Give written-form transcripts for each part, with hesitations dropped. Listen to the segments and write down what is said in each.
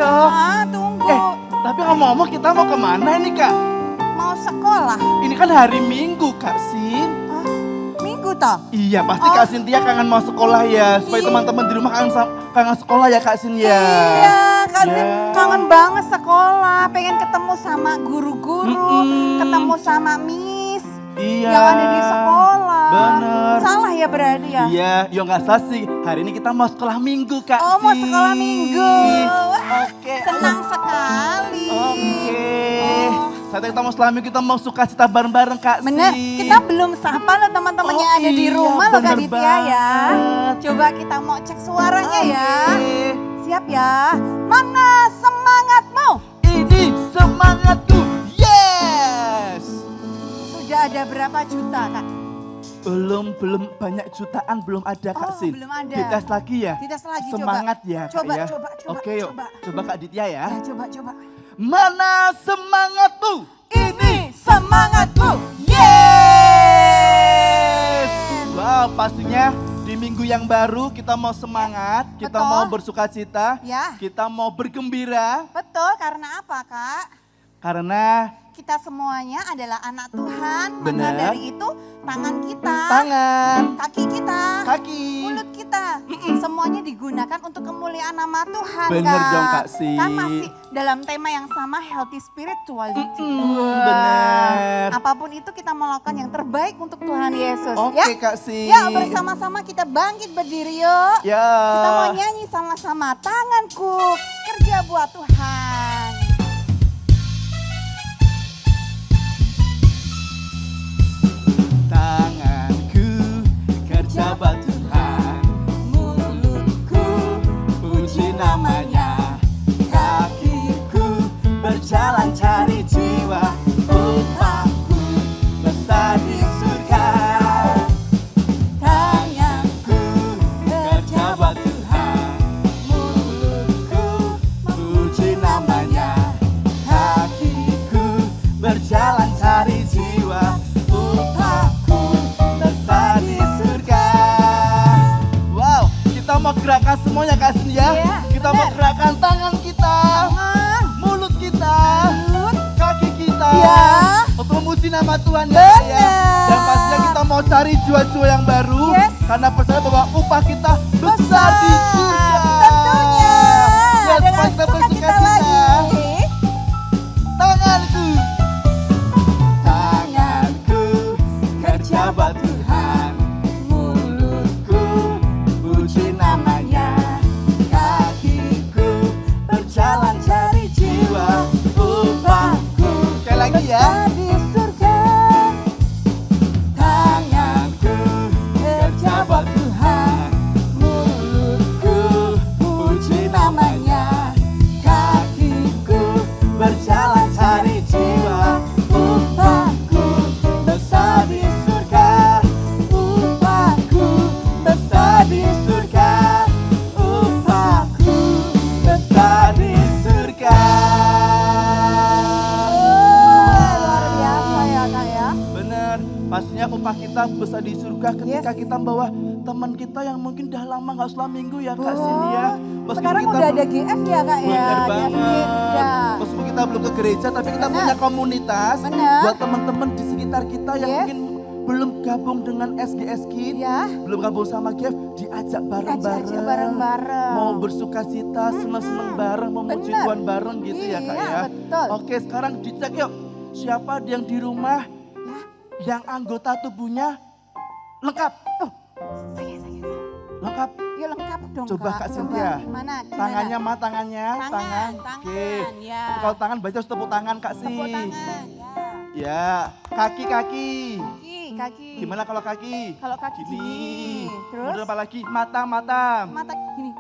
toh. Tunggu. Tapi ngomong-ngomong kita mau kemana ini Kak? Mau sekolah. Ini kan hari Minggu Kak Sin. Minggu toh? Iya pasti Kak Sintia kangen mau sekolah ya. Supaya teman-teman di rumah kangen sekolah ya Kak Sin ya. Iya, Kak Sin Ya. kangen banget sekolah. Pengen ketemu sama guru-guru, ketemu sama Miss Iya. yang ada di sekolah. Bener. Salah ya berarti ya? Iya, ya nggak salah sih. Hari ini kita mau sekolah Minggu Kak Oh, mau Sin. sekolah Minggu. Oke. Senang sekali. Oke. Oh. Saat kita mau sekolah Minggu kita mau sukacita bareng-bareng Kak Bener, Sin. kita belum sapa loh teman-teman yang ada di iya, rumah loh Kak bener Ditya ya. banget. Coba kita mau cek suaranya ya. Oke. Siap ya. Mana semangatmu? Ini semangatku. Yes. Sudah ada berapa juta Kak? Belum banyak jutaan belum ada Kak Oh, Sin. belum ada. Dites lagi ya. Dites lagi, Semangat coba. ya Kak Coba, ya. coba, Oke yuk. Coba Kak Ditya ya. Ya, coba. Mana semangatmu? Ini semangatku. Yes. Wow, pastinya di minggu yang baru kita mau semangat, kita Betul. mau bersukacita, Ya. kita mau bergembira Betul, karena apa Kak? karena Kita semuanya adalah anak Tuhan. Maka Benar. dari itu tangan kita, tangan, kaki kita, kaki. mulut kita, semuanya digunakan untuk kemuliaan nama Tuhan Bener Kak. dong, Kak Si. Kan masih dalam tema yang sama, healthy spirituality. Bener. Apapun itu kita melakukan yang terbaik untuk Tuhan Yesus. Oke Ya, Kak Si. ya bersama-sama kita bangkit berdiri yuk. Ya. Kita mau nyanyi sama-sama, tanganku kerja buat Tuhan. Tanganku kerja buat Tuhan, mulutku puji namanya, kakiku berjalan cari jiwa, upahku besar di surga. Tanganku kerja buat Tuhan, mulutku puji namanya, kakiku berjalan cari jiwa, upahku besar di surga. Wow, kita mau gerakan semuanya Kak Sin ya. Iya, Kita mau bener. gerakan tangan kita, Tangan, mulut kita, mulut, kaki kita. Iya. Untuk memuji nama Tuhan ya Kak ya. Bener. Dan pastinya kita mau cari jiwa-jiwa yang baru. Yes. Karena percaya bahwa upah kita besar di surga. Tentunya. Yes, Dengan kita sukacita bersukacita. lagi. Tanganku, tanganku kerja buat Tuhan, mulutku puji namanya, kakiku berjalan cari jiwa, upahku. Sekali lagi ya. Besar di surga. Tanganku kerja buat Tuhan, mulutku puji namanya, kakiku berjalan cari jiwa, upahku besar di surga, upahku besar di surga, upahku besar di surga. Luar biasa ya Kak ya. Bener, pastinya upah kita besar di surga ketika Yes. kita membawa teman kita yang mungkin udah lama nggak sekolah minggu ya Kak Sin ya. Meskipun Sekarang kita udah ada GF ya Kak ya. Bener GF banget. Kids, ya. Meskipun kita belum ke gereja tapi kita Bener. punya komunitas. Bener. Buat teman-teman di sekitar kita yang Yes. mungkin belum gabung dengan SGS Kids, Ya. belum gabung sama GF, diajak bareng-bareng. Ajak bareng-bareng. Mau bersukacita, seneng-seneng bareng, memuji Bener. Tuhan bareng gitu ya Kak Iya, ya. betul. Oke, sekarang dicek yuk. Siapa yang di rumah yang anggota tubuhnya lengkap? Saya. Lengkap. Ya lengkap dong Coba Kak Coba. Cynthia. Gimana? Tangannya mah tangannya, Tangan. Oke. Ya. Kalau tangan berarti harus tepuk tangan Kak sih. Tepuk tangan. Ya. Ya, kaki. Kaki. Gimana kalau kaki? Kalau kaki gini. Terus? Kemudian apa lagi? Mata. Mata gini.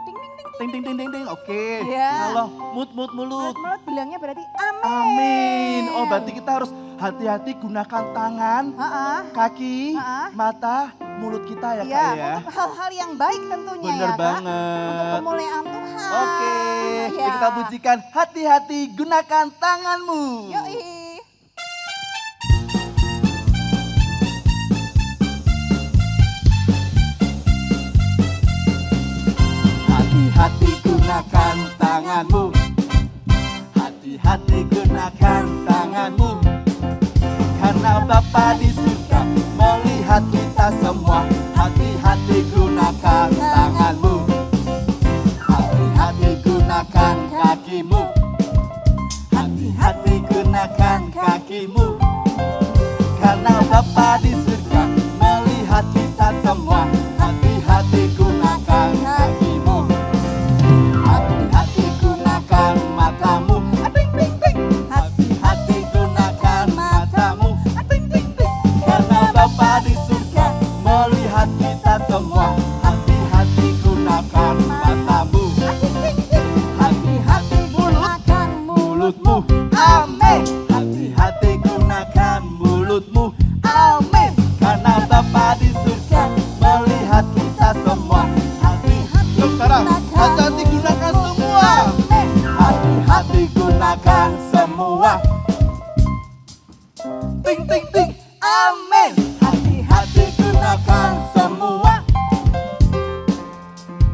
Ting. Ting. Oke. Ya. Kalau mulut. Mulut bilangnya berarti amin. Amin. Oh, berarti kita harus hati-hati gunakan tangan, Ha-ha. kaki, Ha-ha. mata, mulut kita ya Ya, Kak ya. untuk hal-hal yang baik tentunya Bener ya Kak. banget. Untuk kemuliaan Tuhan. Oke, Ya. kita pujikan hati-hati gunakan tanganmu. Yoi. Hati-hati gunakan tanganmu. gunakan semua. Ting ting ting, amin. Hati-hati gunakan semua.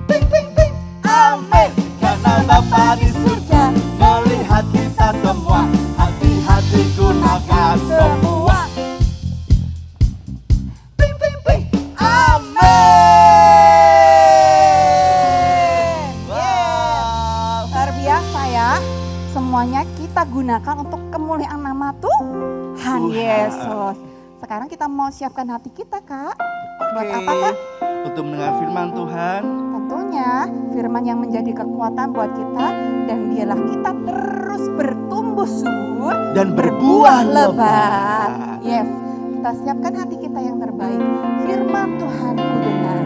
Ting ting ting, amin. Karena Bapa di surga melihat kita semua. Hati-hati gunakan semua. Ting ting ting, amin. Wow. Luar biasa ya. Semuanya kita gunakan untuk kemuliaan nama Tuhan Yesus. Sekarang kita mau siapkan hati kita, Kak. Buat Oke. apa, Kak? Untuk mendengar firman Tuhan. Tentunya firman yang menjadi kekuatan buat kita, dan biarlah kita terus bertumbuh subur Dan berbuah lebat. Yes, kita siapkan hati kita yang terbaik. Firman Tuhan ku dengar.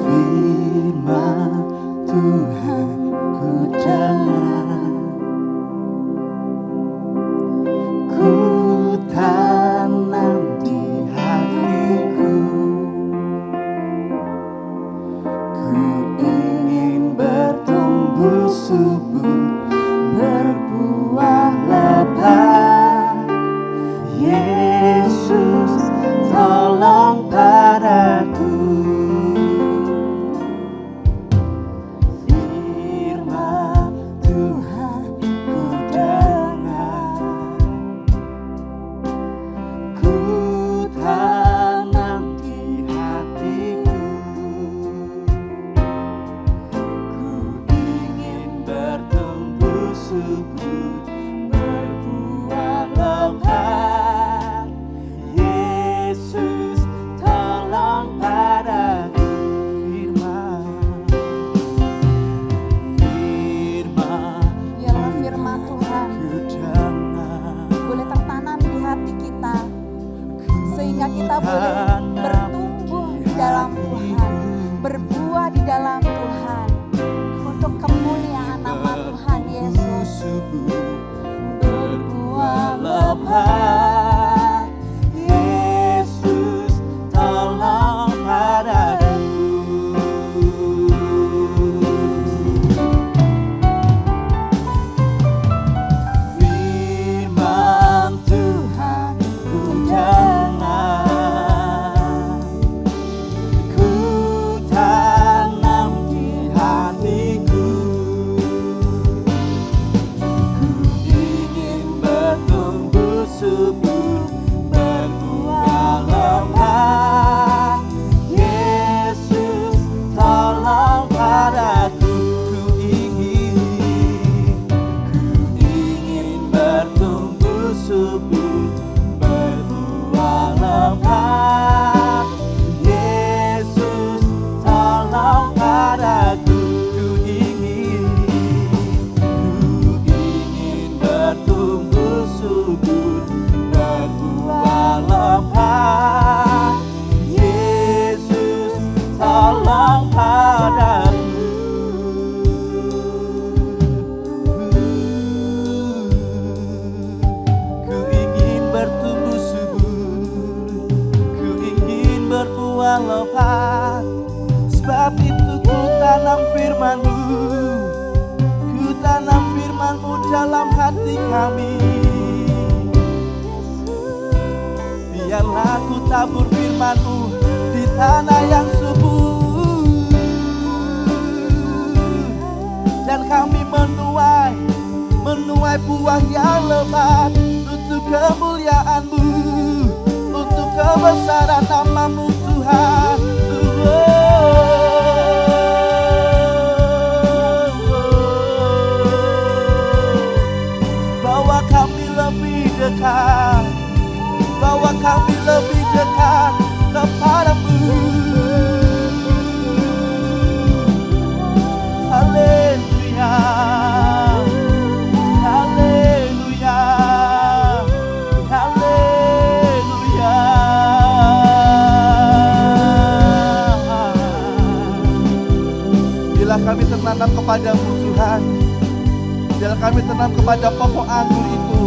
Firman Tuhan ku dengar, ku tanam di hatiku, ku ingin bertumbuh subur, berbuah lebat. Yesus, tolong padaku. Firman Tuhan ku dengar, ku tanam di hatiku, ku ingin bertumbuh subur, berbuah lebat. Yesus, tolong padaku. Biarlah firman Tuhan Ku dengar, boleh tertanam di hati kita, sehingga kita boleh bertumbuh di dalam Tuhan, berbuah di dalam Tuhan, untuk kemuliaan nama Tuhan Yesus. berbuah lebat. Yesus, tolong padaku. Firman Tuhan ku dengar, ku tanam di hatiku, ku ingin bertumbuh subur, berbuah lebat. Yesus, tolong padaku. Ku ingin bertumbuh subur, berbuah lebat. Yesus, tolong padaku. Ku ingin bertumbuh subur, berbuah lebat. Yesus, tolong padaku. Ku ingin bertumbuh subur, ku ingin berbuah lebat. Sebab itu ku tanam firman-Mu, ku tanam firman-Mu dalam hati kami. Biarlah ku tabur firman-Mu di tanah yang subur, dan kami menuai buah yang lebat untuk kemuliaan-Mu, untuk kebesaran nama-Mu Tuhan. Bawa kami lebih dekat, bawa kami lebih dekat kepadamu. Haleluya, haleluya, haleluya. Biarlah kami tertanam kepadamu Tuhan. Biarlah kami tertanam kepada pokok anggur itu.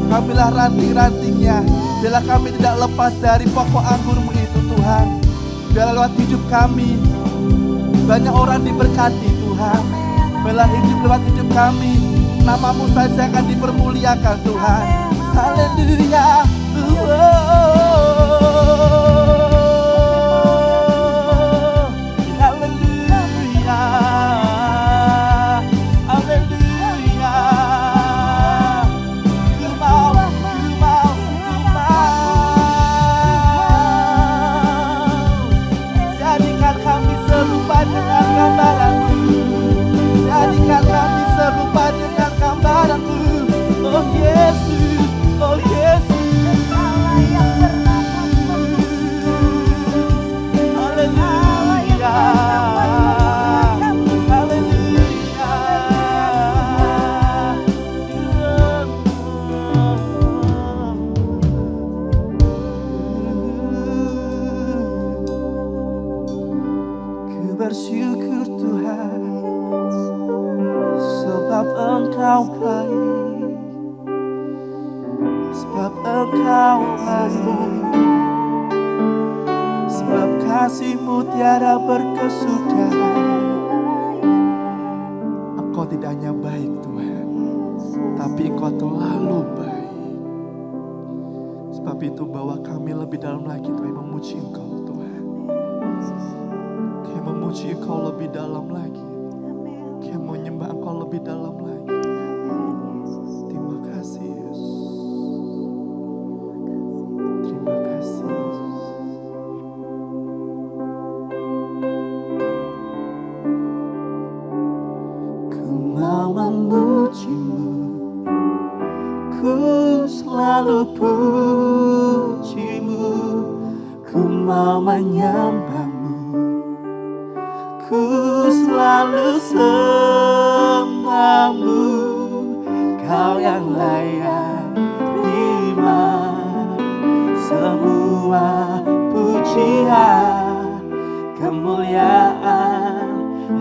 Kamilah ranting-rantingnya. Biarlah kami tidak lepas dari pokok anggurmu itu Tuhan. Biarlah lewat hidup kami banyak orang diberkati Tuhan. Biarlah lewat hidup kami namamu saja akan dipermuliakan Tuhan. Haleluya. Jadikan kami serupa dengan gambaranmu. Oh Yesus, oh Yesus. Haleluya, haleluya. Ku bersyukur Tuhan, sebab Engkau baik, sebab Engkau baik, sebab kasih-Mu tiada berkesudahan. Engkau tidak hanya baik Tuhan, tapi Engkau terlalu baik. Sebab itu bawa kami lebih dalam lagi Tuhan, memuji Engkau Tuhan. Kami memuji Engkau lebih dalam lagi. Kami menyembah Engkau lebih dalam lagi. Terima kasih Yesus. Terima kasih Yesus. Ku mau memuji-Mu, ku selalu puji-Mu. Ku mau menyembah-Mu, ku selalu sembah-Mu. Kau yang layak terima semua pujian, kemuliaan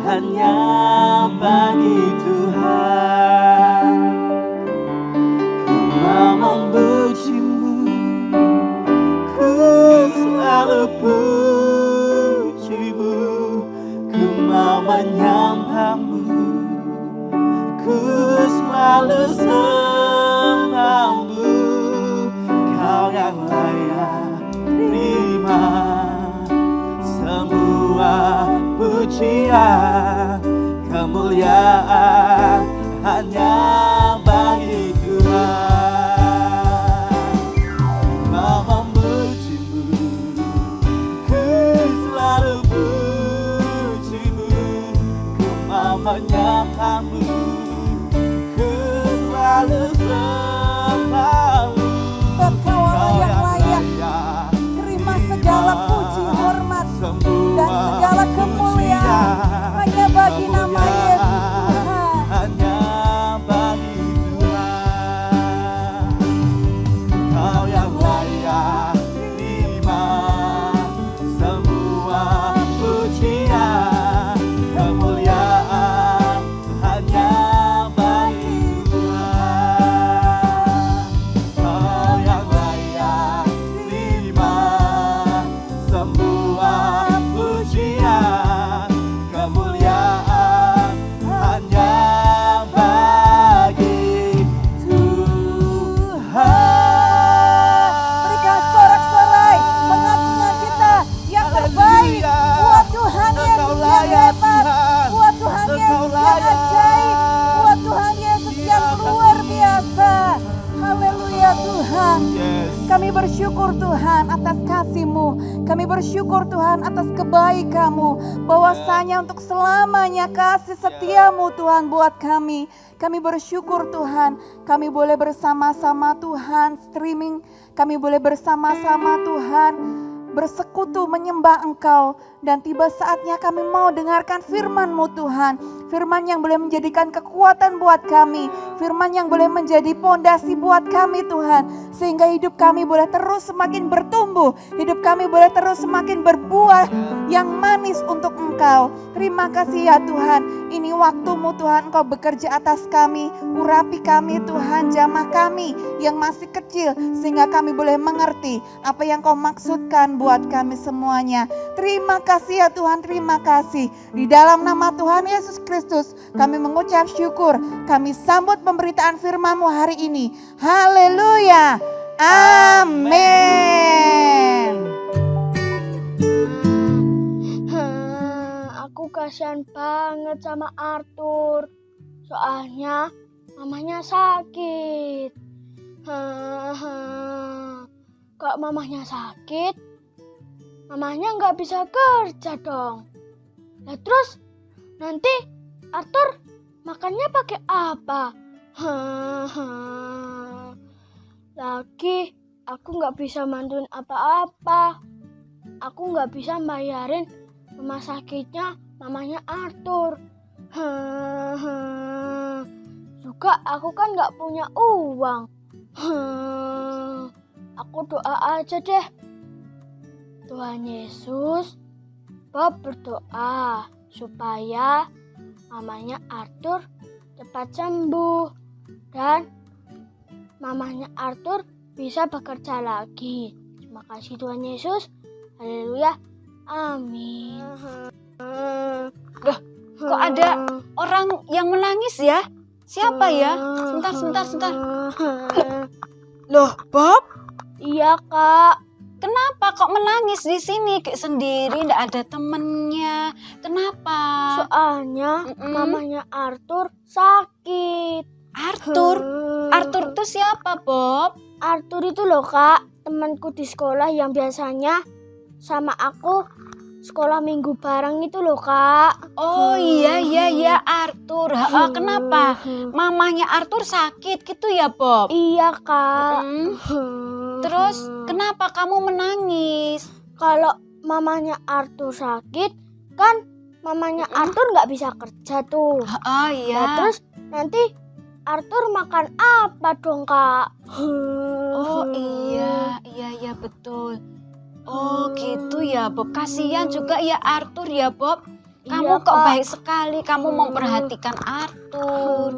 hanya bagi Tuhan. Ku mau memuji-Mu, ku selalu puji-Mu. Ku mau menyembah-Mu, ku selalu sembah-Mu. Kau yang layak terima semua pujian, kemuliaan hanya bagi Tuhan. Mau memuji-Mu, ku selalu puji-Mu. Ku mau menyembah-Mu, ku selalu sembah-Mu. Engkau yang layak terima segala puji, hormat, dan segala kemuliaan hanya bagi nama Yesus Tuhan. Hanya bagi Tuhan. Kau yang layak terima semua pujian, kemuliaan hanya bagi Tuhan. Kau yang layak terima semua pujian, kemuliaan hanya bagi Tuhan. Berikan sorak-sorai pengagungan kita yang terbaik buat Tuhan Yesus yang hebat, buat Tuhan Yesus yang ajaib, buat Tuhan Yesus yang luar biasa. Haleluya Tuhan. Kami bersyukur Tuhan atas kasih-Mu. Kami bersyukur Tuhan atas kebaikan-Mu. Bahwasanya untuk selamanya kasih setia-Mu Tuhan buat kami. Kami bersyukur Tuhan. Kami boleh bersama-sama Tuhan streaming. Kami boleh bersama-sama Tuhan bersekutu menyembah Engkau. Dan tiba saatnya kami mau dengarkan firman-Mu Tuhan. Firman yang boleh menjadikan kekuatan buat kami. Firman yang boleh menjadi pondasi buat kami Tuhan. Sehingga hidup kami boleh terus semakin bertumbuh. Hidup kami boleh terus semakin berbuah yang manis untuk Engkau. Terima kasih ya Tuhan. Ini waktu-Mu Tuhan, Engkau bekerja atas kami. Urapi kami Tuhan, jamah kami yang masih kecil. Sehingga kami boleh mengerti apa yang Kau maksudkan buat kami semuanya. Terima kasih ya Tuhan, terima kasih. Di dalam nama Tuhan Yesus Kristus kami mengucap syukur. Kami sambut pemberitaan firman-Mu hari ini. Haleluya. Amin. Aku kasihan banget sama Arthur. Soalnya mamanya sakit. Kalau mamanya sakit, mamanya nggak bisa kerja dong. Nah terus nanti Arthur makannya pakai apa? Lagi aku nggak bisa bantuin apa-apa. Aku nggak bisa bayarin rumah sakitnya mamanya Arthur. Juga aku kan nggak punya uang. Aku doa aja deh. Tuhan Yesus, Bob berdoa supaya mamanya Arthur cepat sembuh dan mamanya Arthur bisa bekerja lagi. Terima kasih Tuhan Yesus. Haleluya. Amin. Loh, kok ada orang yang menangis ya? Siapa ya? Sebentar. Loh, Bob, Iya Kak. kenapa kok menangis di sini? Kayak sendiri, nggak ada temennya. Kenapa? Soalnya mamanya Arthur sakit. Arthur? Arthur itu siapa, Bob? Arthur itu loh Kak, temanku di sekolah yang biasanya sama aku sekolah minggu bareng itu loh Kak. Oh iya, Arthur. Kenapa? Mamanya Arthur sakit gitu ya, Bob? Iya Kak. Terus kenapa kamu menangis? Kalau mamanya Arthur sakit, kan mamanya Arthur nggak bisa kerja tuh. Oh iya. Nah, terus nanti Arthur makan apa dong Kak? Oh iya betul. Oh gitu ya Bob. Kasihan juga ya Arthur ya Bob. Kamu Iya, kok Kak. baik sekali. Kamu memperhatikan Arthur.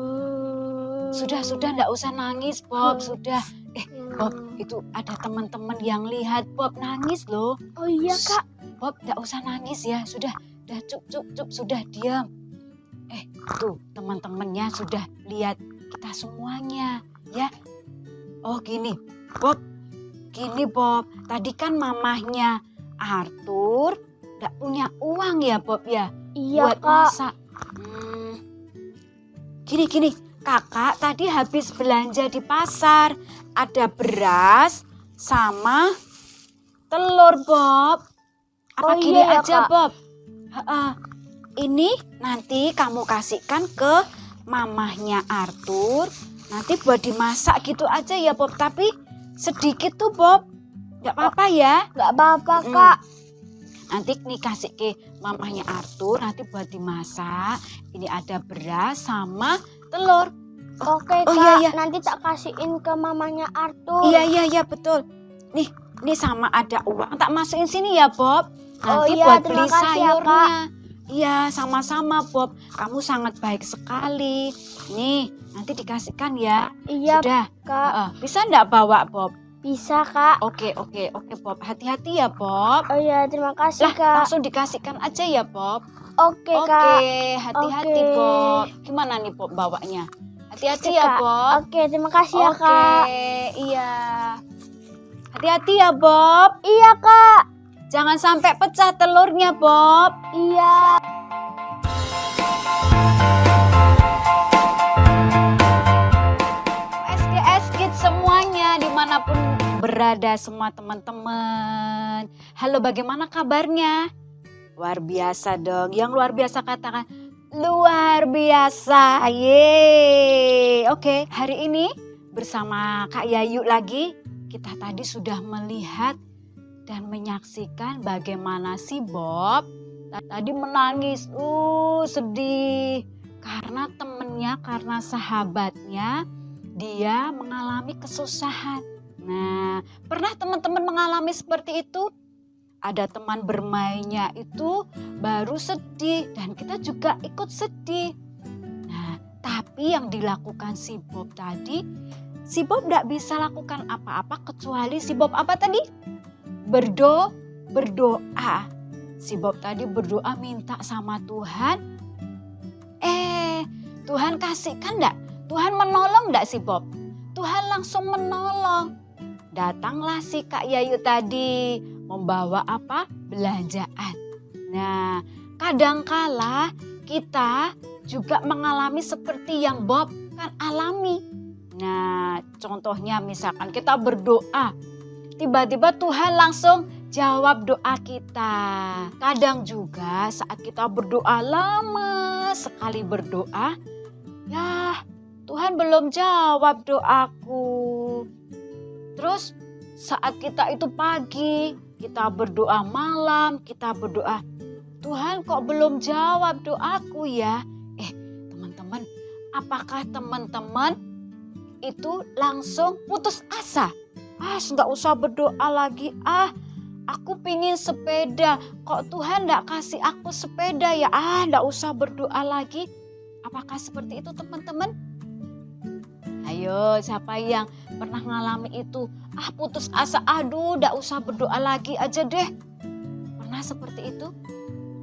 Sudah nggak usah nangis Bob. Sudah. Bob, itu ada teman-teman yang lihat Bob nangis loh. Oh iya Kak. Bob, nggak usah nangis ya. Sudah cup, sudah diam. Tuh teman-temannya sudah lihat kita semuanya ya. Oh gini, Bob. Tadi kan mamahnya Arthur nggak punya uang ya Bob ya. Iya buat Kak. masak. Gini, kakak tadi habis belanja di pasar. Ada beras sama telur, Bob. Apa Oh, gini iya ya, aja, Kak. Bob? Ini nanti kamu kasihkan ke mamahnya Arthur. Nanti buat dimasak gitu aja ya, Bob. Tapi sedikit tuh, Bob. Gak apa-apa ya. Nggak apa-apa Kak. Nanti nih kasih ke mamahnya Arthur, nanti buat dimasak. Ini ada beras sama telur. Oke oh, Kak, iya. nanti tak kasihin ke mamanya Arthur. Iya betul. Nih sama ada uang. Tak masukin sini ya Bob. Nanti iya, buat terima beli kasih ya, sayurnya. Iya sama-sama Bob. Kamu sangat baik sekali. Nih nanti dikasihkan ya. Iya Sudah. Kak. Bisa enggak bawa Bob? Bisa Kak. Oke Bob. Hati-hati ya Bob. Oh iya, terima kasih Kak. Langsung dikasihkan aja ya Bob. Oke Kak. Hati-hati Oke. Bob. Gimana nih Bob bawanya? Hati-hati Oke, ya Kak. Bob. Oke, terima kasih ya Kak. Iya. Hati-hati ya Bob. Iya Kak. Jangan sampai pecah telurnya Bob. Iya. SGS Kids semuanya dimanapun berada semua teman-teman. Halo, bagaimana kabarnya? Luar biasa dong. Yang luar biasa katakan luar biasa. Yeay. Oke, hari ini bersama Kak Yayu lagi. Kita tadi sudah melihat dan menyaksikan bagaimana si Bob tadi menangis, sedih karena temennya, karena sahabatnya dia mengalami kesusahan. Nah, pernah teman-teman mengalami seperti itu? Ada teman bermainnya itu baru sedih dan kita juga ikut sedih. Nah, tapi yang dilakukan si Bob tadi, si Bob tidak bisa lakukan apa-apa kecuali si Bob apa tadi? Berdoa. Si Bob tadi berdoa minta sama Tuhan. Tuhan kasihkan enggak? Tuhan menolong enggak si Bob? Tuhan langsung menolong. Datanglah si Kak Yayu tadi membawa apa? Belanjaan. Nah, kadangkala kita juga mengalami seperti yang Bob kan alami. Nah, contohnya misalkan kita berdoa, tiba-tiba Tuhan langsung jawab doa kita. Kadang juga saat kita berdoa lama sekali berdoa, ya Tuhan belum jawab doaku. Terus saat kita itu pagi, kita berdoa malam, kita berdoa, Tuhan kok belum jawab doaku ya? Teman-teman, apakah teman-teman itu langsung putus asa? Nggak usah berdoa lagi, aku pingin sepeda, kok Tuhan nggak kasih aku sepeda ya? Nggak usah berdoa lagi. Apakah seperti itu teman-teman? Ayo, siapa yang pernah ngalami itu? Putus asa, nggak usah berdoa lagi aja deh. Pernah seperti itu?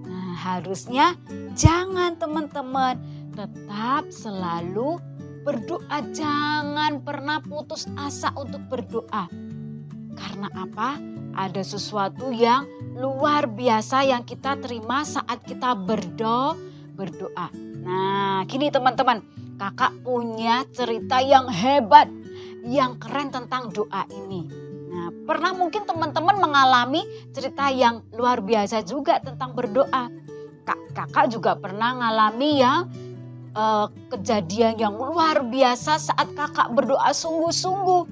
Nah, harusnya jangan teman-teman. Tetap selalu berdoa, jangan pernah putus asa untuk berdoa. Karena apa? Ada sesuatu yang luar biasa yang kita terima saat kita berdoa. Nah, gini teman-teman, kakak punya cerita yang hebat, yang keren tentang doa ini. Nah, pernah mungkin teman-teman mengalami cerita yang luar biasa juga tentang berdoa. Kakak juga pernah mengalami yang kejadian yang luar biasa saat kakak berdoa sungguh-sungguh.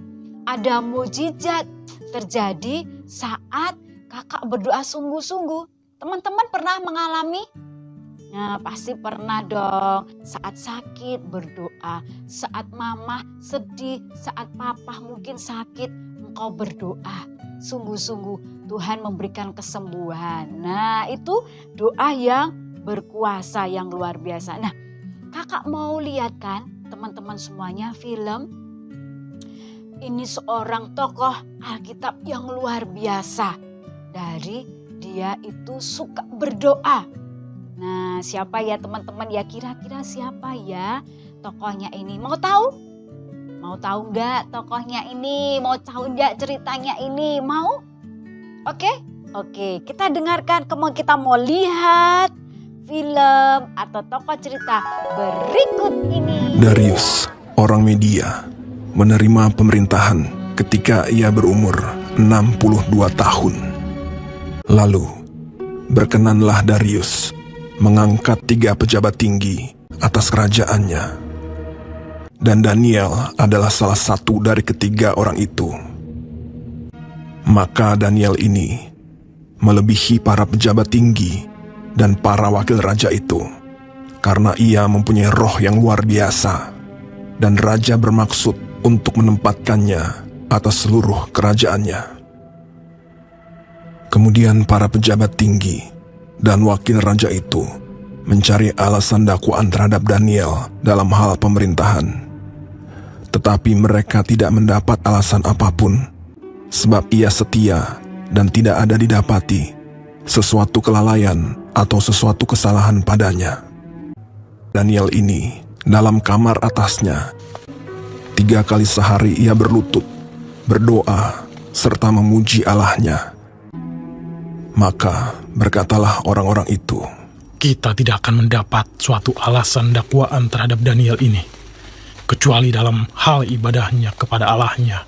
Ada mukjizat terjadi saat kakak berdoa sungguh-sungguh. Teman-teman pernah mengalami? Nah, pasti pernah dong. Saat sakit berdoa, saat mama sedih, saat papa mungkin sakit, engkau berdoa. Sungguh-sungguh Tuhan memberikan kesembuhan. Nah, itu doa yang berkuasa, yang luar biasa. Nah, kakak mau lihat kan teman-teman semuanya film? Ini seorang tokoh Alkitab yang luar biasa. Dari dia itu suka berdoa. Nah, siapa ya teman-teman ya, kira-kira siapa ya tokohnya ini? Mau tahu? Mau tahu enggak tokohnya ini? Mau tahu enggak ceritanya ini? Mau? Oke, kita dengarkan. Kita mau lihat film atau tokoh cerita berikut ini. Darius, orang Media, menerima pemerintahan ketika ia berumur 62 tahun. Lalu, berkenanlah Darius mengangkat 3 pejabat tinggi atas kerajaannya. Dan Daniel adalah salah satu dari ketiga orang itu. Maka Daniel ini melebihi para pejabat tinggi dan para wakil raja itu, karena ia mempunyai roh yang luar biasa, dan raja bermaksud untuk menempatkannya atas seluruh kerajaannya. Kemudian para pejabat tinggi dan wakil raja itu mencari alasan dakwaan terhadap Daniel dalam hal pemerintahan. Tetapi mereka tidak mendapat alasan apapun, sebab ia setia dan tidak ada didapati sesuatu kelalaian atau sesuatu kesalahan padanya. Daniel ini dalam kamar atasnya 3 kali sehari ia berlutut, berdoa, serta memuji Allahnya. Maka berkatalah orang-orang itu, kita tidak akan mendapat suatu alasan dakwaan terhadap Daniel ini, kecuali dalam hal ibadahnya kepada Allahnya.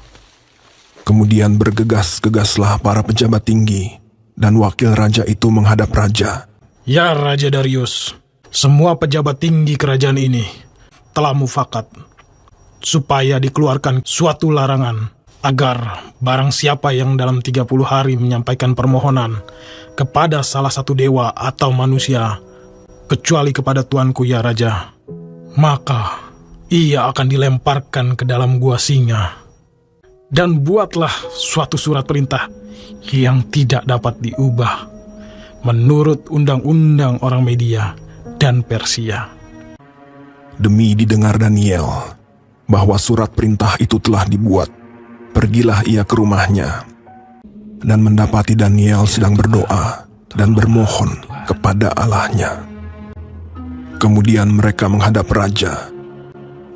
Kemudian bergegas-gegaslah para pejabat tinggi dan wakil raja itu menghadap raja. Ya Raja Darius, semua pejabat tinggi kerajaan ini telah mufakat supaya dikeluarkan suatu larangan agar barang siapa yang dalam 30 hari menyampaikan permohonan kepada salah satu dewa atau manusia, kecuali kepada tuanku ya Raja, maka ia akan dilemparkan ke dalam gua singa. Dan buatlah suatu surat perintah yang tidak dapat diubah menurut undang-undang orang Media dan Persia. Demi didengar Daniel bahwa surat perintah itu telah dibuat, pergilah ia ke rumahnya dan mendapati Daniel sedang berdoa dan bermohon kepada Allahnya. Kemudian mereka menghadap raja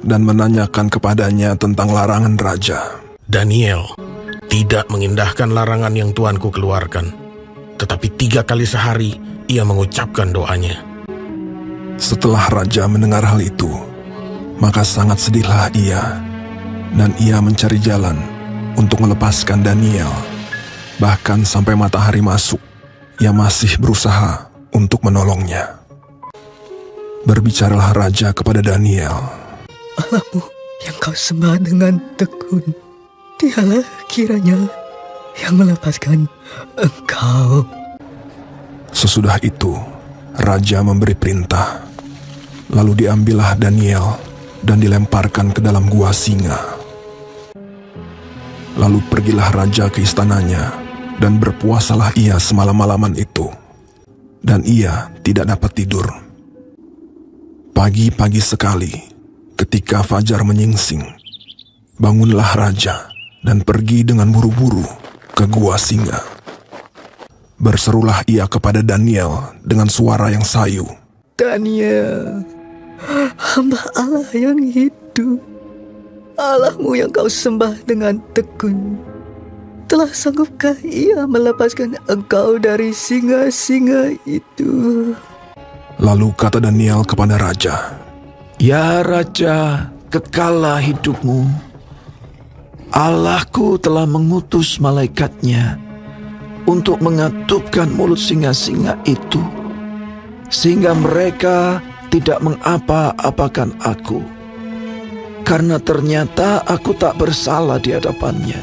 dan menanyakan kepadanya tentang larangan raja. Daniel tidak mengindahkan larangan yang tuanku keluarkan, tetapi 3 kali sehari ia mengucapkan doanya. Setelah raja mendengar hal itu, maka sangat sedihlah ia, dan ia mencari jalan untuk melepaskan Daniel. Bahkan sampai matahari masuk, ia masih berusaha untuk menolongnya. Berbicaralah raja kepada Daniel. Allahmu yang kau sembah dengan tekun, dialah kiranya yang melepaskan engkau. Sesudah itu, raja memberi perintah. Lalu diambillah Daniel dan dilemparkan ke dalam gua singa. Lalu pergilah raja ke istananya, dan berpuasalah ia semalam-malaman itu. Dan ia tidak dapat tidur. Pagi-pagi sekali, ketika fajar menyingsing, bangunlah raja dan pergi dengan buru-buru ke gua singa. Berserulah ia kepada Daniel dengan suara yang sayu. Daniel, hamba Allah yang hidup, Allahmu yang kau sembah dengan tekun, telah sanggupkah ia melepaskan engkau dari singa-singa itu? Lalu kata Daniel kepada raja, Ya Raja, kekallah hidupmu. Allahku telah mengutus malaikatnya untuk mengatupkan mulut singa-singa itu, sehingga mereka tidak mengapa-apakan aku. Karena ternyata aku tak bersalah di hadapannya,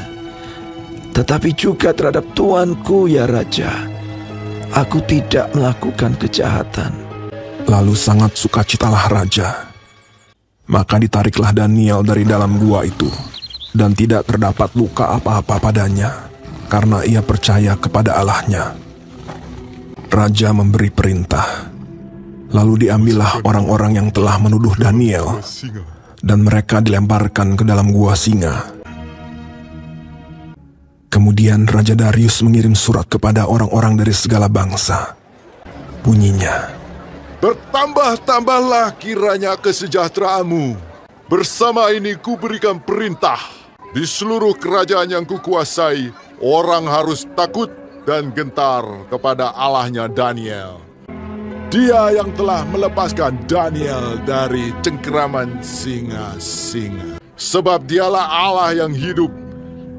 tetapi juga terhadap tuanku ya Raja, aku tidak melakukan kejahatan. Lalu sangat sukacitalah raja. Maka ditariklah Daniel dari dalam gua itu, dan tidak terdapat luka apa-apa padanya, karena ia percaya kepada Allahnya. Raja memberi perintah. Lalu diambillah orang-orang yang telah menuduh Daniel, dan mereka dilemparkan ke dalam gua singa. Kemudian Raja Darius mengirim surat kepada orang-orang dari segala bangsa. Bunyinya, Bertambah-tambahlah kiranya kesejahteraanmu. Bersama ini kuberikan perintah. Di seluruh kerajaan yang kukuasai, orang harus takut dan gentar kepada Allahnya Daniel. Dia yang telah melepaskan Daniel dari cengkeraman singa-singa. Sebab dialah Allah yang hidup,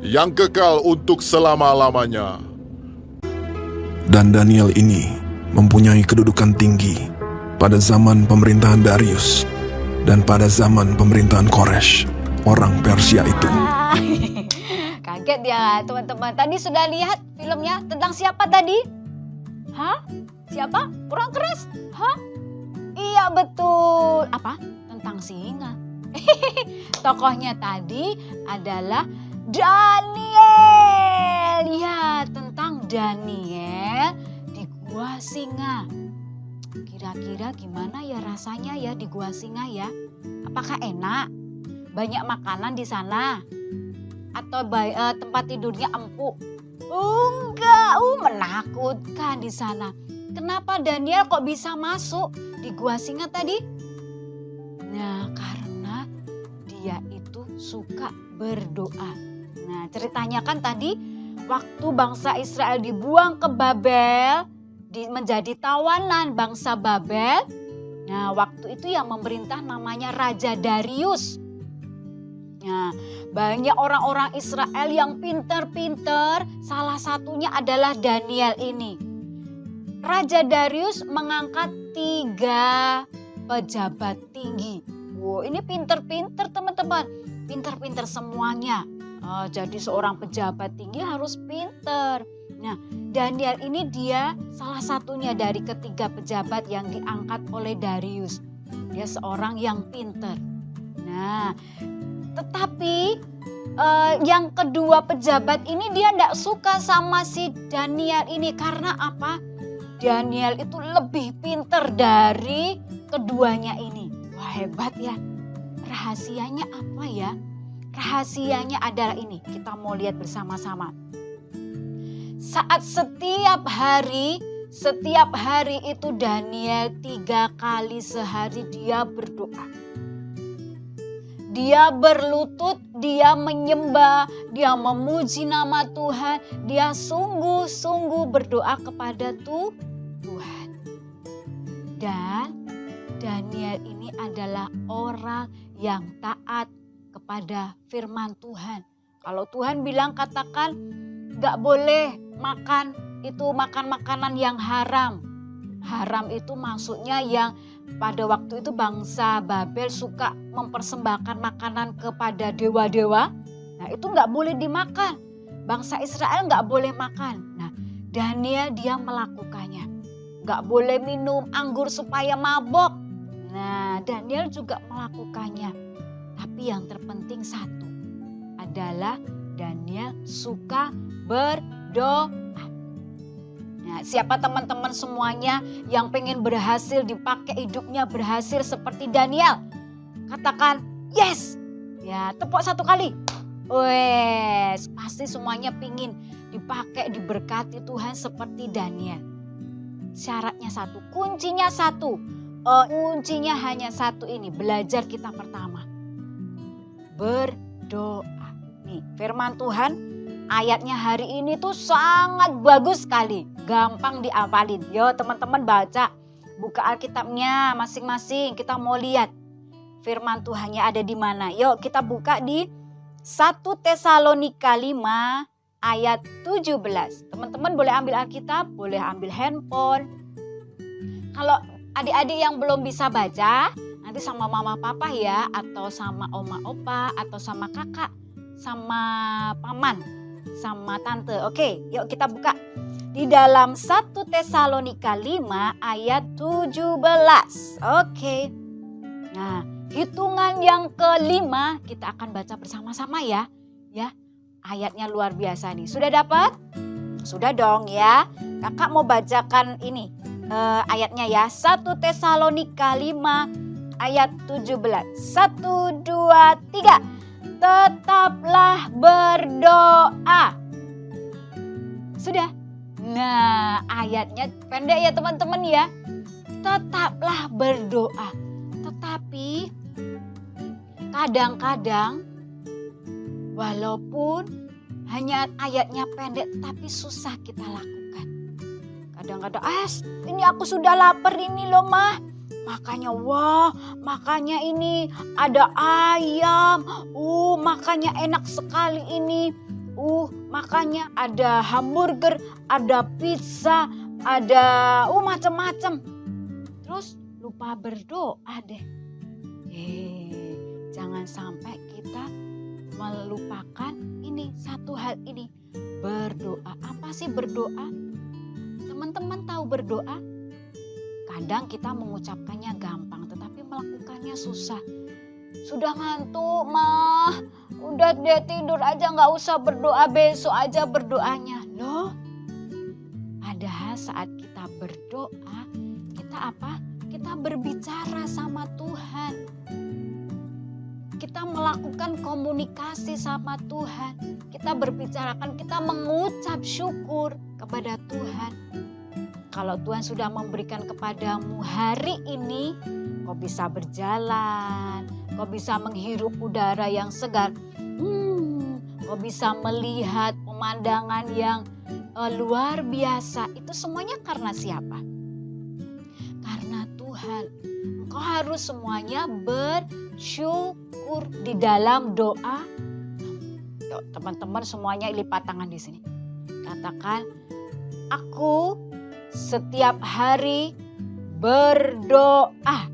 yang kekal untuk selama-lamanya. dan Daniel ini mempunyai kedudukan tinggi pada zaman pemerintahan Darius dan pada zaman pemerintahan Koresh, orang Persia itu. Kaget ya teman-teman. Tadi sudah lihat filmnya tentang siapa tadi? Hah? Siapa? Orang keras? Hah? Iya betul. Apa? Tentang singa. Tokohnya tadi adalah Daniel. Ya, tentang Daniel di gua singa. Kira-kira gimana ya rasanya ya di gua singa ya? Apakah enak? Banyak makanan di sana? Atau tempat tidurnya empuk? Enggak, menakutkan di sana. Kenapa Daniel kok bisa masuk di gua singa tadi? Nah, karena dia itu suka berdoa. Nah, ceritanya kan tadi waktu bangsa Israel dibuang ke Babel, menjadi tawanan bangsa Babel. Nah, waktu itu yang memerintah namanya Raja Darius. Nah, banyak orang-orang Israel yang pinter-pinter, salah satunya adalah Daniel ini. Raja Darius mengangkat 3 pejabat tinggi. Wow, ini pinter-pinter teman-teman, pinter-pinter semuanya. Jadi seorang pejabat tinggi harus pinter. Nah, Daniel ini dia salah satunya dari ketiga pejabat yang diangkat oleh Darius. Dia seorang yang pinter. Nah, tetapi yang kedua pejabat ini dia tidak suka sama si Daniel ini. Karena apa? Daniel itu lebih pinter dari keduanya ini. Wah, hebat ya. Rahasianya apa ya? Rahasianya adalah ini. Kita mau lihat bersama-sama. Saat setiap hari itu Daniel 3 kali sehari dia berdoa. Dia berlutut, dia menyembah, dia memuji nama Tuhan. Dia sungguh-sungguh berdoa kepada Tuhan. Dan Daniel ini adalah orang yang taat kepada firman Tuhan. Kalau Tuhan bilang katakan gak boleh makan makanan yang haram. Haram itu maksudnya yang pada waktu itu bangsa Babel suka mempersembahkan makanan kepada dewa-dewa. Nah itu gak boleh dimakan. Bangsa Israel gak boleh makan. Nah Daniel dia melakukannya. Gak boleh minum anggur supaya mabok. Nah Daniel juga melakukannya. Tapi yang terpenting satu adalah Daniel suka berdoa. Nah, siapa teman-teman semuanya yang pengen berhasil dipakai hidupnya berhasil seperti Daniel? Katakan yes. Ya, tepuk 1 kali. Wes, pasti semuanya pingin dipakai diberkati Tuhan seperti Daniel. Syaratnya satu, kuncinya satu. Kuncinya hanya satu ini, belajar kita pertama. Berdoa. Nih, firman Tuhan ayatnya hari ini tuh sangat bagus sekali. Gampang dihafalin. Yo teman-teman baca. Buka Alkitabnya masing-masing. Kita mau lihat firman Tuhannya ada di mana. Yuk kita buka di 1 Tesalonika 5 ayat 17. Teman-teman boleh ambil Alkitab, boleh ambil handphone. Kalau adik-adik yang belum bisa baca, nanti sama mama papa ya, atau sama oma opa, atau sama kakak, sama paman, sama tante. Oke, yuk kita buka. Di dalam 1 Tesalonika 5 ayat 17. Oke. Nah, hitungan yang kelima kita akan baca bersama-sama ya. Ya, ayatnya luar biasa nih. Sudah dapat? Sudah dong ya. Kakak mau bacakan ini ayatnya ya. 1 Tesalonika 5 ayat 17. 1, 2, 3. Tetaplah berdoa. Sudah? Nah, ayatnya pendek ya teman-teman ya. Tetaplah berdoa. Tetapi kadang-kadang walaupun hanya ayatnya pendek tapi susah kita lakukan. Kadang-kadang, ini aku sudah lapar ini loh mah. Makanya makanya ini ada ayam. Makanya enak sekali ini. Makanya ada hamburger, ada pizza, ada macam-macam. Terus lupa berdoa deh. Jangan sampai kita melupakan ini satu hal ini. Berdoa. Apa sih berdoa? Teman-teman tahu berdoa? Kadang kita mengucapkannya gampang, tetapi melakukannya susah. Sudah ngantuk mah, udah deh tidur aja gak usah berdoa, besok aja berdoanya. Loh, padahal saat kita berdoa, kita apa? Kita berbicara sama Tuhan. Kita melakukan komunikasi sama Tuhan. Kita berbicarakan, kita mengucap syukur kepada Tuhan. Kalau Tuhan sudah memberikan kepadamu hari ini, kau bisa berjalan, kau bisa menghirup udara yang segar, kau bisa melihat pemandangan yang luar biasa. Itu semuanya karena siapa? Karena Tuhan. Kau harus semuanya bersyukur di dalam doa. Yuk, teman-teman semuanya lipat tangan di sini. Katakan, aku setiap hari berdoa.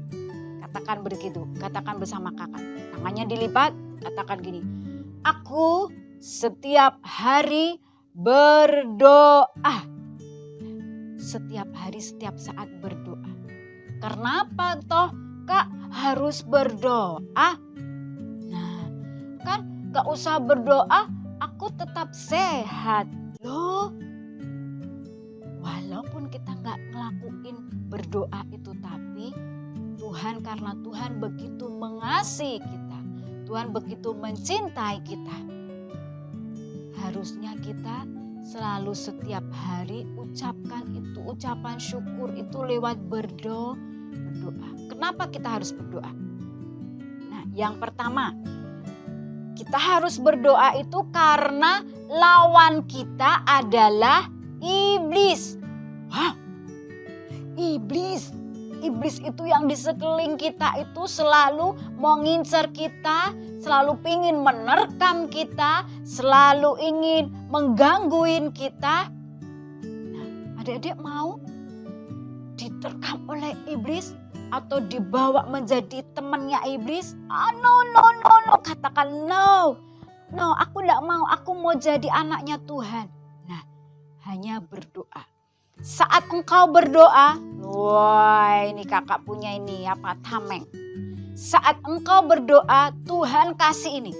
Katakan begitu, katakan bersama kakak. Tangannya dilipat, katakan gini. Aku setiap hari berdoa. Setiap hari, setiap saat berdoa. Kenapa toh Kak harus berdoa? Nah, kan gak usah berdoa, aku tetap sehat. Loh, walaupun kita gak ngelakuin berdoa itu, tapi Tuhan, karena Tuhan begitu mengasihi kita, Tuhan begitu mencintai kita, harusnya kita selalu setiap hari ucapkan itu, ucapan syukur itu lewat berdoa. Kenapa kita harus berdoa? Nah, yang pertama, kita harus berdoa itu karena lawan kita adalah iblis. Hah? Iblis? Iblis itu yang di sekeliling kita itu selalu mau ngincer kita, selalu ingin menerkam kita, selalu ingin menggangguin kita. Nah, adik-adik mau diterkam oleh iblis atau dibawa menjadi temannya iblis? No, katakan no, aku tidak mau, aku mau jadi anaknya Tuhan. Nah, hanya berdoa. Saat engkau berdoa, wah ini kakak punya ini apa, tameng. Saat engkau berdoa, Tuhan kasih ini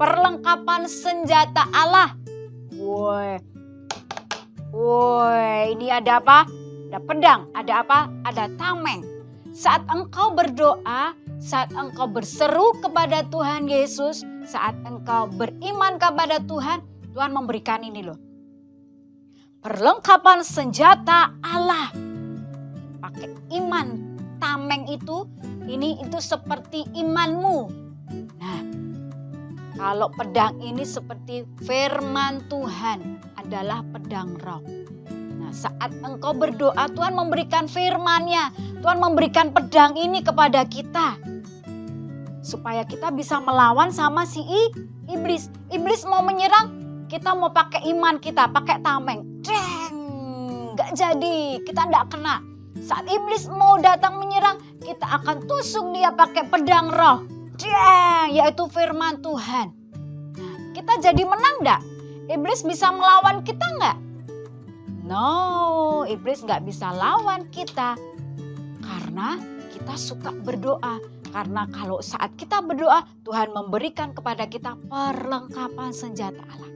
perlengkapan senjata Allah. Woi, ini ada apa? Ada pedang, ada apa? Ada tameng. Saat engkau berdoa, saat engkau berseru kepada Tuhan Yesus, saat engkau beriman kepada Tuhan, Tuhan memberikan ini loh. Perlengkapan senjata Allah. Pakai iman. Tameng itu, itu seperti imanmu. Nah, kalau pedang ini seperti firman Tuhan, adalah pedang roh. Nah, saat engkau berdoa, Tuhan memberikan firman-Nya. Tuhan memberikan pedang ini kepada kita. Supaya kita bisa melawan sama si iblis. Iblis mau menyerang, kita mau pakai iman kita, pakai tameng. Gak jadi, kita gak kena. Saat iblis mau datang menyerang, kita akan tusuk dia pakai pedang roh. Yaitu firman Tuhan. Nah, kita jadi menang gak? Iblis bisa melawan kita gak? No, iblis gak bisa lawan kita. Karena kita suka berdoa. Karena kalau saat kita berdoa, Tuhan memberikan kepada kita perlengkapan senjata Allah.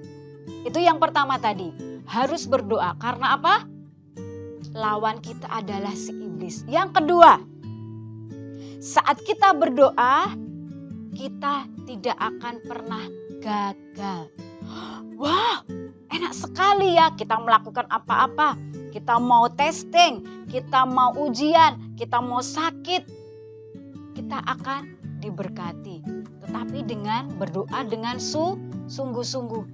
Itu yang pertama tadi. Harus berdoa. Karena apa? Lawan kita adalah si iblis. Yang kedua, saat kita berdoa, kita tidak akan pernah gagal. Wah, enak sekali ya kita melakukan apa-apa. Kita mau testing, kita mau ujian, kita mau sakit. Kita akan diberkati. Tetapi dengan berdoa dengan sungguh-sungguh.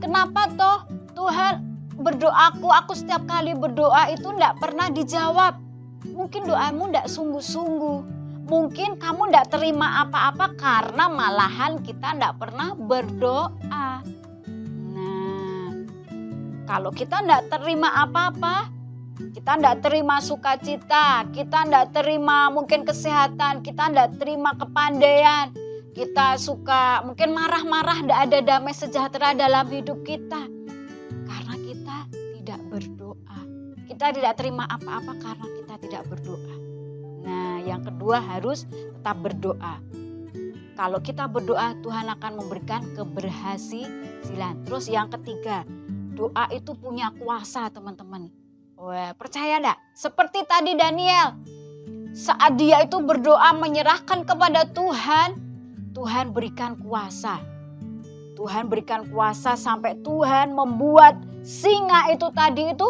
Kenapa toh Tuhan berdoaku, aku setiap kali berdoa itu tidak pernah dijawab. Mungkin doamu tidak sungguh-sungguh. Mungkin kamu tidak terima apa-apa karena malahan kita tidak pernah berdoa. Nah, kalau kita tidak terima apa-apa, kita tidak terima sukacita, kita tidak terima mungkin kesehatan, kita tidak terima kepandaian, kita suka mungkin marah-marah, tidak ada damai sejahtera dalam hidup kita. Karena kita tidak berdoa. Kita tidak terima apa-apa karena kita tidak berdoa. Nah, yang kedua harus tetap berdoa. Kalau kita berdoa, Tuhan akan memberikan keberhasilan. Terus yang ketiga, doa itu punya kuasa, teman-teman. Wah, percaya enggak? Seperti tadi Daniel. Saat dia itu berdoa menyerahkan kepada Tuhan, Tuhan berikan kuasa. Tuhan berikan kuasa sampai Tuhan membuat singa itu tadi itu,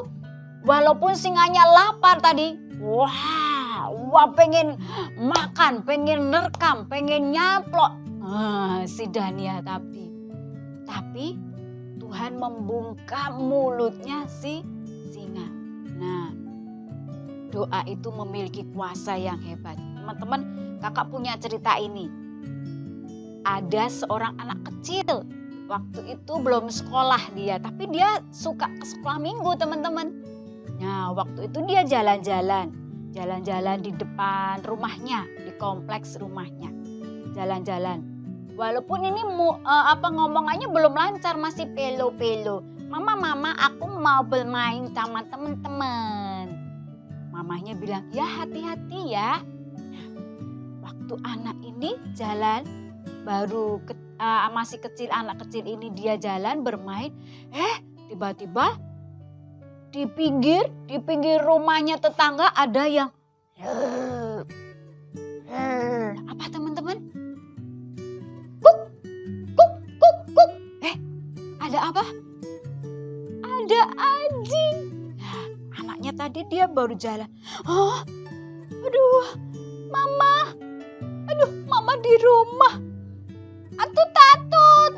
walaupun singanya lapar tadi, wah pengen makan, pengen nerkam, pengen nyaplok si Daniel tapi Tuhan membungkam mulutnya si singa. Nah, doa itu memiliki kuasa yang hebat. Teman-teman, kakak punya cerita ini. Ada seorang anak kecil. Waktu itu belum sekolah dia, tapi dia suka ke sekolah minggu, teman-teman. Nah, waktu itu dia jalan-jalan di depan rumahnya, di kompleks rumahnya. Jalan-jalan. Walaupun ini ngomongannya belum lancar, masih pelo-pelo. Mama, aku mau bermain sama teman-teman. Mamanya bilang, ya hati-hati ya. Waktu anak ini jalan, masih kecil, anak kecil ini dia jalan bermain. Tiba-tiba di pinggir rumahnya tetangga ada yang apa teman-teman? Kuk. Ada apa? Ada anjing. Nah, anaknya tadi dia baru jalan. Aduh, mama di rumah. Atu takut.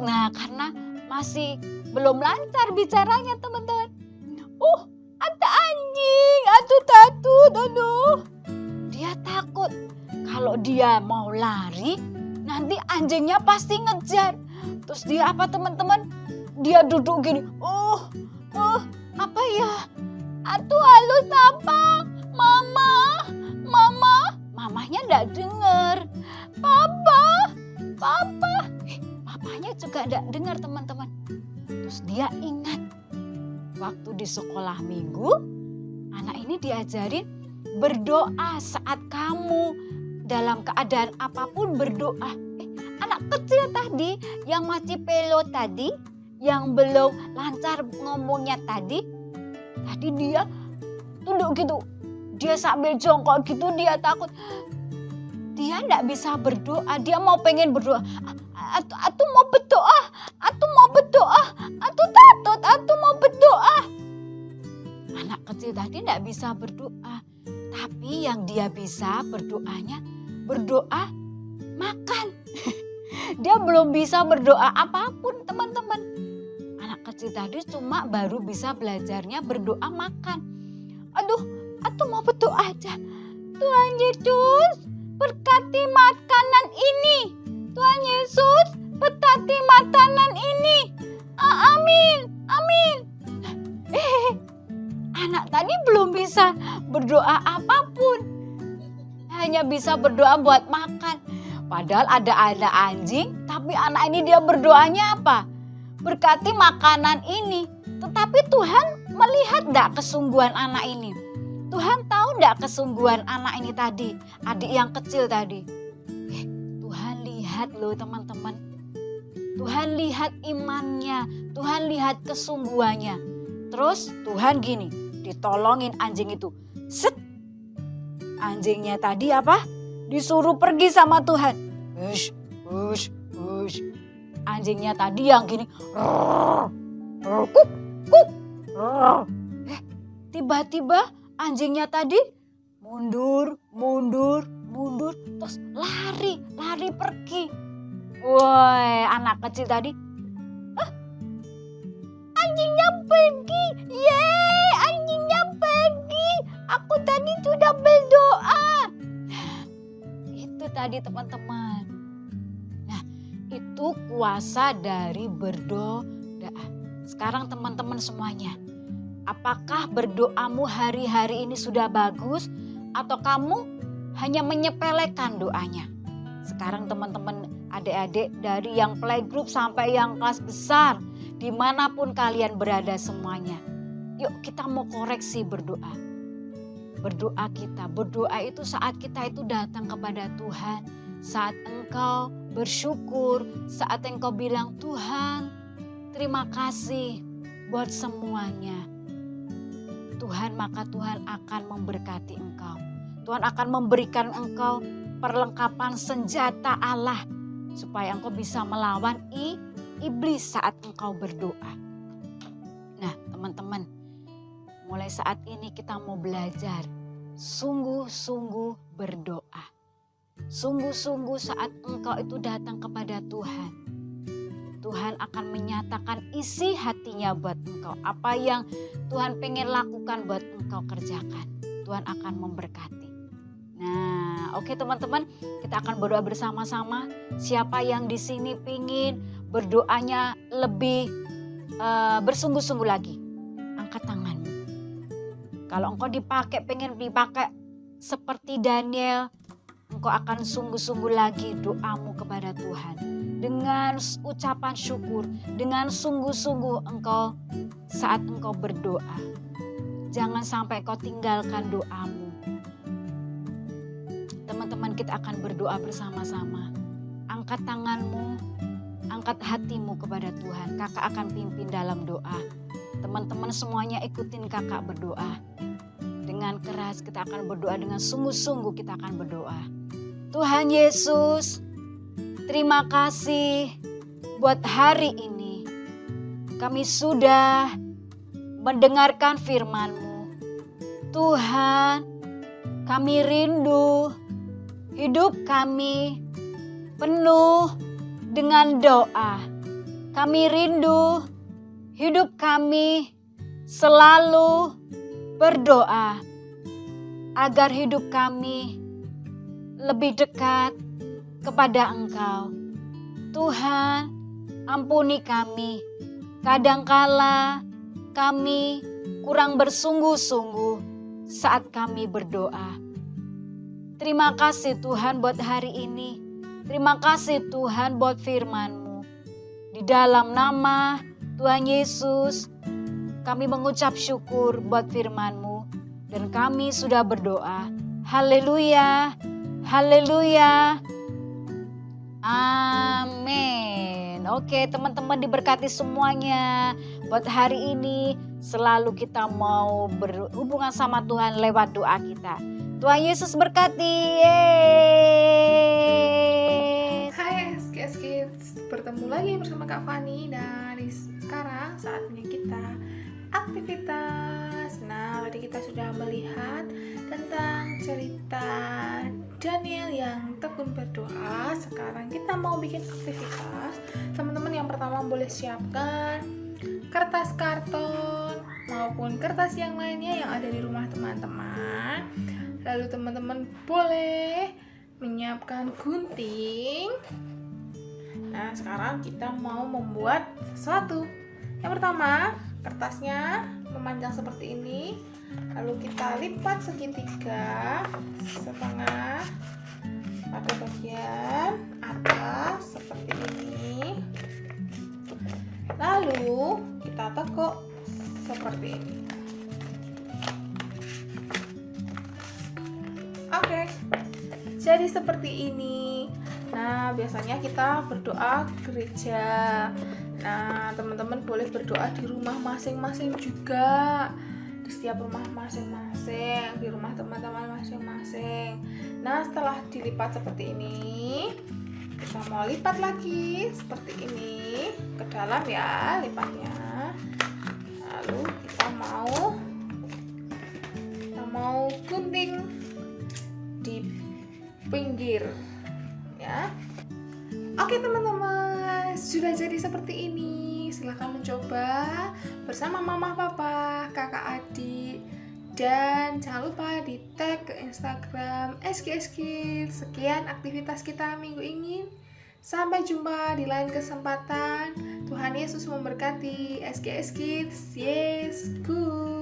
Nah, karena masih belum lancar bicaranya teman-teman. Ada anjing, atu takut. Aduh, dia takut. Kalau dia mau lari, nanti anjingnya pasti ngejar. Terus dia apa teman-teman? Dia duduk gini. Apa ya? Atu halus apa? Mama. Mamanya enggak dengar. Papa. Papanya juga enggak dengar teman-teman. Terus dia ingat waktu di sekolah minggu, anak ini diajarin berdoa saat kamu dalam keadaan apapun berdoa. Anak kecil tadi yang masih pelo tadi, yang belum lancar ngomongnya tadi dia tunduk gitu. Dia sambil jongkok gitu, dia takut. Dia enggak bisa berdoa, dia pengen berdoa. Atu mau berdoa. Atu takut, atu mau berdoa. Anak kecil tadi enggak bisa berdoa. Tapi yang dia bisa berdoa makan. Dia belum bisa berdoa apapun teman-teman. Anak kecil tadi cuma baru bisa belajarnya berdoa makan. Atu mau berdoa aja. Tuhan Yesus, berkati makanan ini. Tuhan Yesus, berkati makanan ini. Amin. Anak tadi belum bisa berdoa apapun. Hanya bisa berdoa buat makan. Padahal ada anjing, tapi anak ini dia berdoanya apa? Berkati makanan ini. Tetapi Tuhan melihat enggak kesungguhan anak ini? Tuhan tahu enggak kesungguhan anak ini tadi? Adik yang kecil tadi. Tuhan lihat loh teman-teman. Tuhan lihat imannya. Tuhan lihat kesungguhannya. Terus Tuhan gini, ditolongin anjing itu. Set. Anjingnya tadi apa? Disuruh pergi sama Tuhan. Hush. Anjingnya tadi yang gini. Kuk. Tiba-tiba anjingnya tadi mundur. Terus lari pergi. Woi, anak kecil tadi. Anjingnya pergi. Yeay, anjingnya pergi. Aku tadi sudah berdoa. Itu tadi teman-teman. Nah, itu kuasa dari berdoa. Sekarang teman-teman semuanya, apakah berdoamu hari-hari ini sudah bagus atau kamu hanya menyepelekan doanya? Sekarang teman-teman, adik-adik dari yang playgroup sampai yang kelas besar, dimanapun kalian berada semuanya, yuk kita mau koreksi berdoa. Berdoa itu saat kita itu datang kepada Tuhan, saat engkau bersyukur, saat engkau bilang, Tuhan terima kasih buat semuanya. Maka Tuhan akan memberkati engkau. Tuhan akan memberikan engkau perlengkapan senjata Allah supaya engkau bisa melawan iblis saat engkau berdoa. Nah teman-teman, mulai saat ini kita mau belajar sungguh-sungguh berdoa. Sungguh-sungguh saat engkau itu datang kepada Tuhan. Tuhan akan menyatakan isi hatinya buat engkau. Apa yang Tuhan pengen lakukan buat engkau kerjakan. Tuhan akan memberkati. Nah, oke teman-teman, kita akan berdoa bersama-sama. Siapa yang di sini pingin berdoanya lebih bersungguh-sungguh lagi, angkat tanganmu. Kalau engkau pengen dipakai seperti Daniel, engkau engkau akan sungguh-sungguh lagi doamu kepada Tuhan. Dengan ucapan syukur, dengan sungguh-sungguh engkau saat engkau berdoa. Jangan sampai kau tinggalkan doamu. Teman-teman, kita akan berdoa bersama-sama. Angkat tanganmu, angkat hatimu kepada Tuhan. Kakak akan pimpin dalam doa. Teman-teman semuanya ikutin kakak berdoa. Dengan keras kita akan berdoa, dengan sungguh-sungguh kita akan berdoa. Tuhan Yesus, terima kasih buat hari ini. Kami sudah mendengarkan firman-Mu. Tuhan, kami rindu hidup kami penuh dengan doa. Kami rindu hidup kami selalu berdoa agar hidup kami lebih dekat kepada Engkau. Tuhan, ampuni kami. Kadangkala kami kurang bersungguh-sungguh saat kami berdoa. Terima kasih Tuhan buat hari ini. Terima kasih Tuhan buat firman-Mu. Di dalam nama Tuhan Yesus, kami mengucap syukur buat firman-Mu. Dan kami sudah berdoa. Haleluya, haleluya, amin. Oke teman-teman, diberkati semuanya. Buat hari ini selalu kita mau berhubungan sama Tuhan lewat doa kita. Tuhan Yesus berkati. Hai SKS Kids, bertemu lagi bersama Kak Fani. Dan sekarang saatnya kita aktivitas. Nah, tadi kita sudah melihat tentang cerita Daniel yang tekun berdoa. Sekarang kita mau bikin aktivitas. Teman-teman, yang pertama boleh siapkan kertas karton maupun kertas yang lainnya yang ada di rumah teman-teman. Lalu teman-teman boleh menyiapkan gunting. Nah, sekarang kita mau membuat sesuatu. Yang pertama, kertasnya memanjang seperti ini. Lalu kita lipat segitiga setengah pada bagian atas seperti ini. Lalu kita tekuk seperti ini. Oke, jadi seperti ini. Nah, biasanya kita berdoa gereja. Nah, teman-teman boleh berdoa di rumah masing-masing juga. Di setiap rumah masing-masing, di rumah teman-teman masing-masing. Nah, setelah dilipat seperti ini, kita mau lipat lagi seperti ini ke dalam ya lipatnya. Lalu kita mau gunting di pinggir ya. Oke teman-teman, sudah jadi seperti ini. Silahkan mencoba bersama mama, papa, kakak, adik. Dan jangan lupa di tag ke Instagram SKS Kids. Sekian aktivitas kita minggu ini. Sampai jumpa di lain kesempatan. Tuhan Yesus memberkati. SKS Kids, yes, good.